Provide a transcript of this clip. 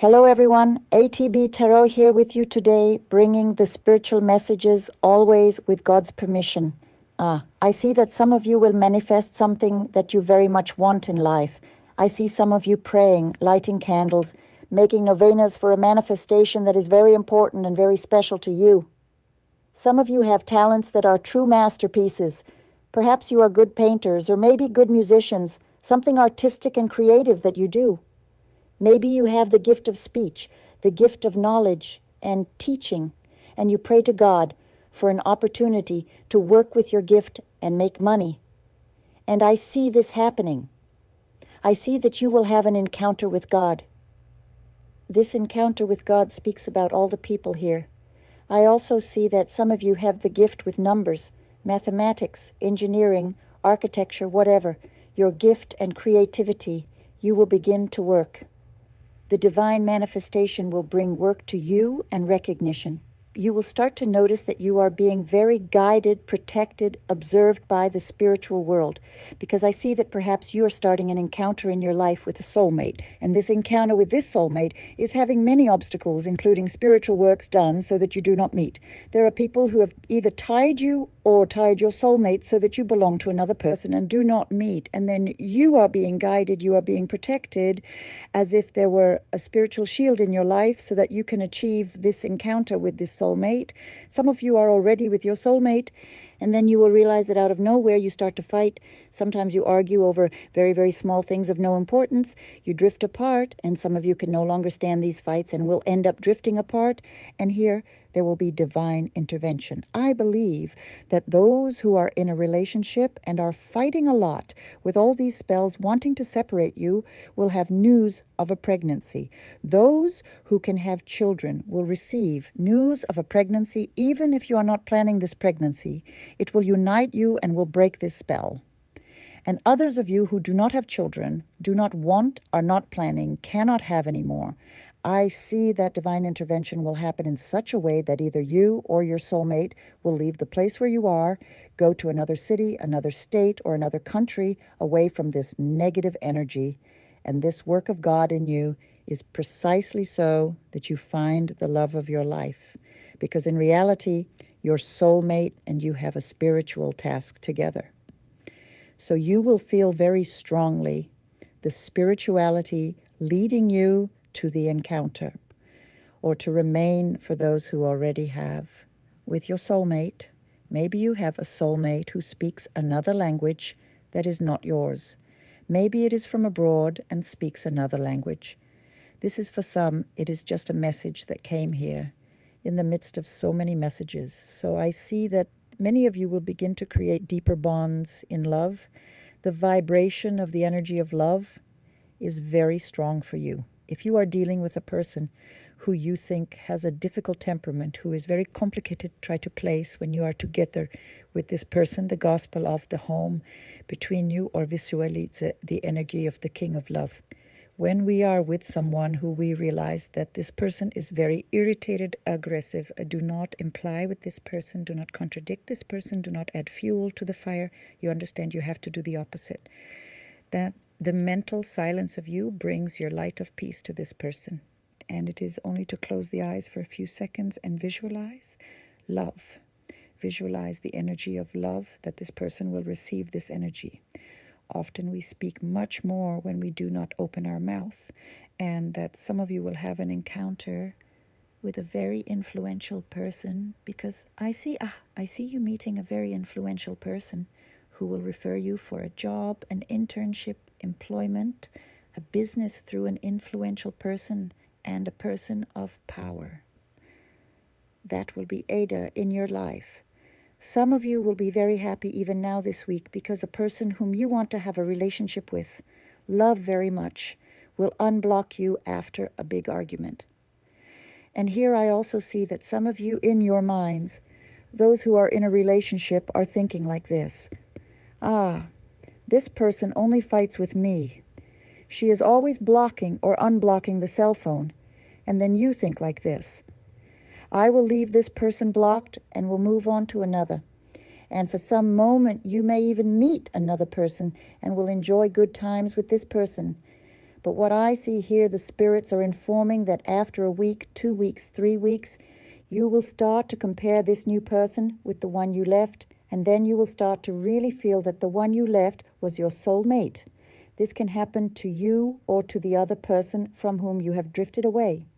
Hello everyone, ATB Tarot here with you today, bringing the spiritual messages always with God's permission. I see that some of you will manifest something that you very much want in life. I see some of you praying, lighting candles, making novenas for a manifestation that is very important and very special to you. Some of you have talents that are true masterpieces. Perhaps you are good painters or maybe good musicians, something artistic and creative that you do. Maybe you have the gift of speech, the gift of knowledge and teaching, and you pray to God for an opportunity to work with your gift and make money. And I see this happening. I see that you will have an encounter with God. This encounter with God speaks about all the people here. I also see that some of you have the gift with numbers, mathematics, engineering, architecture, whatever. Your gift and creativity, you will begin to work. The divine manifestation will bring work to you and recognition. You will start to notice that you are being very guided, protected, observed by the spiritual world, because I see that perhaps you are starting an encounter in your life with a soulmate, and this encounter with this soulmate is having many obstacles, including spiritual works done so that you do not meet. There are people who have either tied you or tied your soulmate so that you belong to another person and do not meet, and then you are being guided, you are being protected as if there were a spiritual shield in your life so that you can achieve this encounter with this soulmate. Some of you are already with your soulmate, and then you will realize that out of nowhere you start to fight. Sometimes you argue over very, very small things of no importance. You drift apart, and some of you can no longer stand these fights and will end up drifting apart. And here there will be divine intervention. I believe that those who are in a relationship and are fighting a lot with all these spells wanting to separate you will have news of a pregnancy. Those who can have children will receive news of a pregnancy, even if you are not planning this pregnancy. It will unite you and will break this spell. And others of you who do not have children, do not want, are not planning, cannot have any more, I see that divine intervention will happen in such a way that either you or your soulmate will leave the place where you are, go to another city, another state, or another country away from this negative energy. And this work of God in you is precisely so that you find the love of your life. Because in reality, your soulmate and you have a spiritual task together. So you will feel very strongly the spirituality leading you to the encounter, or to remain for those who already have. With your soulmate, maybe you have a soulmate who speaks another language that is not yours. Maybe it is from abroad and speaks another language. This is for some, it is just a message that came here in the midst of so many messages. So I see that many of you will begin to create deeper bonds in love. The vibration of the energy of love is very strong for you. If you are dealing with a person who you think has a difficult temperament, who is very complicated to try to place when you are together with this person, the gospel of the home between you, or visually it's the energy of the king of love. When we are with someone who we realize that this person is very irritated, aggressive, do not imply with this person, do not contradict this person, do not add fuel to the fire. You understand you have to do the opposite. That the mental silence of you brings your light of peace to this person. And it is only to close the eyes for a few seconds and visualize love. Visualize the energy of love, that this person will receive this energy. Often we speak much more when we do not open our mouth, and that some of you will have an encounter with a very influential person, because I see you meeting a very influential person who will refer you for a job, an internship, employment, a business through an influential person and a person of power. That will be Ada in your life. Some of you will be very happy even now this week because a person whom you want to have a relationship with, love very much, will unblock you after a big argument. And here I also see that some of you in your minds, those who are in a relationship, are thinking like this. This person only fights with me. She is always blocking or unblocking the cell phone. And then you think like this. I will leave this person blocked and will move on to another. And for some moment, you may even meet another person and will enjoy good times with this person. But what I see here, the spirits are informing that after a week, 2 weeks, 3 weeks, you will start to compare this new person with the one you left, and then you will start to really feel that the one you left was your soulmate. This can happen to you or to the other person from whom you have drifted away.